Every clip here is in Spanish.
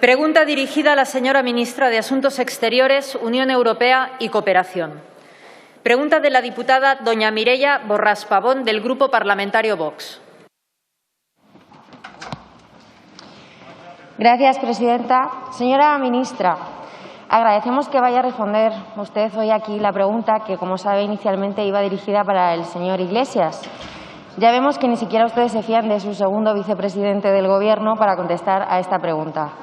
Pregunta dirigida a la señora ministra de Asuntos Exteriores, Unión Europea y Cooperación. Pregunta de la diputada doña Mireia Borràs Pavón, del Grupo Parlamentario Vox. Gracias, presidenta. Señora ministra, agradecemos que vaya a responder usted hoy aquí la pregunta que, como sabe, inicialmente iba dirigida para el señor Iglesias. Ya vemos que ni siquiera ustedes se fían de su segundo vicepresidente del Gobierno para contestar a esta pregunta.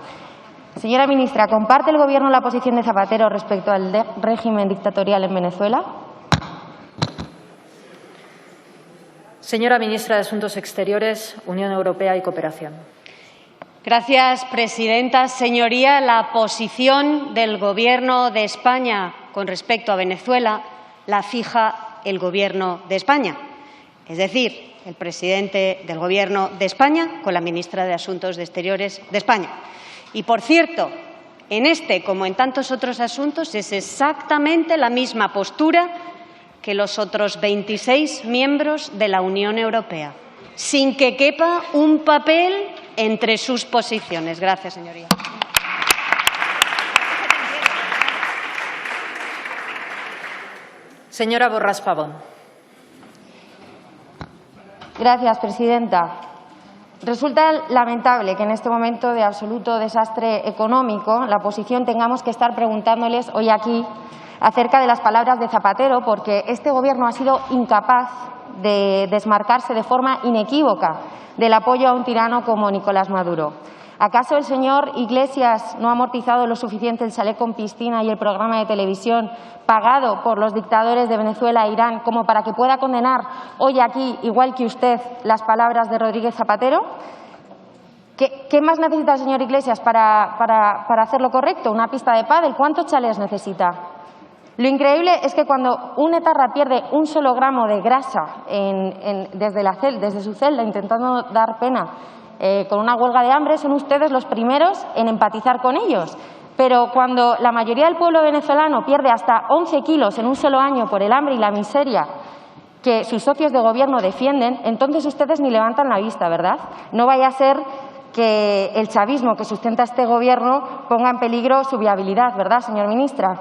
Señora ministra, ¿comparte el Gobierno la posición de Zapatero respecto al régimen dictatorial en Venezuela? Señora ministra de Asuntos Exteriores, Unión Europea y Cooperación. Gracias, presidenta. Señoría, la posición del Gobierno de España con respecto a Venezuela la fija el Gobierno de España, es decir, el presidente del Gobierno de España con la ministra de Asuntos Exteriores de España. Y, por cierto, en este, como en tantos otros asuntos, es exactamente la misma postura que los otros 26 miembros de la Unión Europea, sin que quepa un papel entre sus posiciones. Gracias, señoría. Señora Borràs Pavón. Gracias, presidenta. Resulta lamentable que en este momento de absoluto desastre económico la oposición tengamos que estar preguntándoles hoy aquí acerca de las palabras de Zapatero, porque este Gobierno ha sido incapaz de desmarcarse de forma inequívoca del apoyo a un tirano como Nicolás Maduro. ¿Acaso el señor Iglesias no ha amortizado lo suficiente el chalet con piscina y el programa de televisión pagado por los dictadores de Venezuela e Irán como para que pueda condenar hoy aquí, igual que usted, las palabras de Rodríguez Zapatero? ¿Qué más necesita el señor Iglesias para hacer lo correcto? ¿Una pista de pádel? ¿Cuántos chalés necesita? Lo increíble es que cuando un etarra pierde un solo gramo de grasa desde su celda intentando dar pena con una huelga de hambre, son ustedes los primeros en empatizar con ellos. Pero cuando la mayoría del pueblo venezolano pierde hasta 11 kilos en un solo año por el hambre y la miseria que sus socios de Gobierno defienden, entonces ustedes ni levantan la vista, ¿verdad? No vaya a ser que el chavismo que sustenta este Gobierno ponga en peligro su viabilidad, ¿verdad, señor ministra?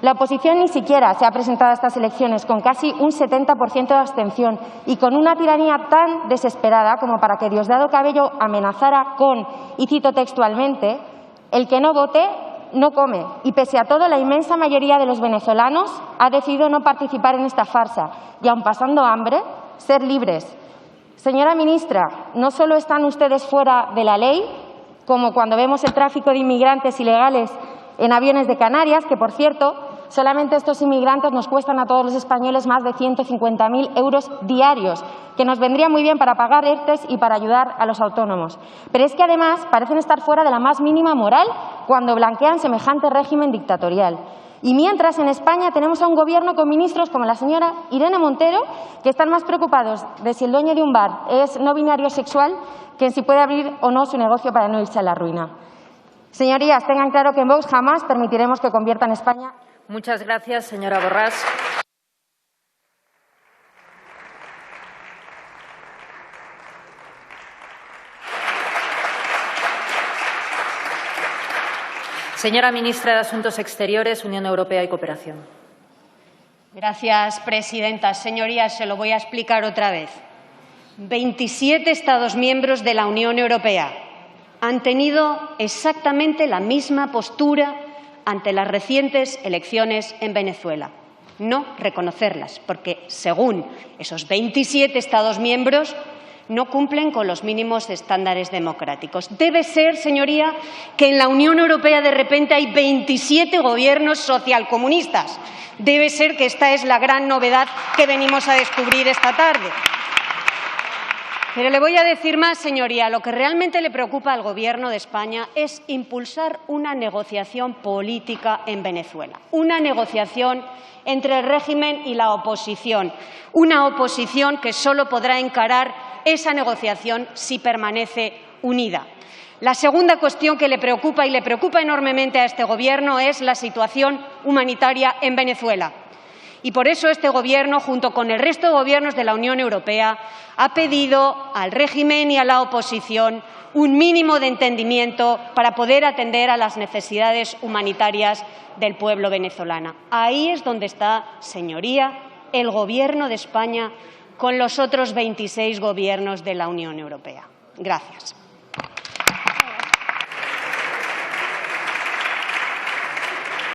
La oposición ni siquiera se ha presentado a estas elecciones con casi un 70% de abstención y con una tiranía tan desesperada como para que Diosdado Cabello amenazara con, y cito textualmente, el que no vote no come. Y pese a todo, la inmensa mayoría de los venezolanos ha decidido no participar en esta farsa y, aun pasando hambre, ser libres. Señora ministra, no solo están ustedes fuera de la ley, como cuando vemos el tráfico de inmigrantes ilegales en aviones de Canarias, que, por cierto, solamente estos inmigrantes nos cuestan a todos los españoles más de 150.000 euros diarios, que nos vendría muy bien para pagar ERTEs y para ayudar a los autónomos. Pero es que, además, parecen estar fuera de la más mínima moral cuando blanquean semejante régimen dictatorial. Y mientras, en España tenemos a un Gobierno con ministros como la señora Irene Montero, que están más preocupados de si el dueño de un bar es no binario sexual que en si puede abrir o no su negocio para no irse a la ruina. Señorías, tengan claro que en Vox jamás permitiremos que conviertan España. Muchas gracias, señora Borràs. Señora ministra de Asuntos Exteriores, Unión Europea y Cooperación. Gracias, presidenta. Señorías, se lo voy a explicar otra vez. 27 Estados miembros de la Unión Europea han tenido exactamente la misma postura ante las recientes elecciones en Venezuela. No reconocerlas, porque, según esos 27 Estados miembros, no cumplen con los mínimos estándares democráticos. Debe ser, señoría, que en la Unión Europea de repente hay 27 gobiernos socialcomunistas. Debe ser que esta es la gran novedad que venimos a descubrir esta tarde. Pero le voy a decir más, señoría. Lo que realmente le preocupa al Gobierno de España es impulsar una negociación política en Venezuela, una negociación entre el régimen y la oposición, una oposición que solo podrá encarar esa negociación si permanece unida. La segunda cuestión que le preocupa, y le preocupa enormemente a este Gobierno, es la situación humanitaria en Venezuela. Y por eso este Gobierno, junto con el resto de gobiernos de la Unión Europea, ha pedido al régimen y a la oposición un mínimo de entendimiento para poder atender a las necesidades humanitarias del pueblo venezolano. Ahí es donde está, señoría, el Gobierno de España con los otros 26 gobiernos de la Unión Europea. Gracias.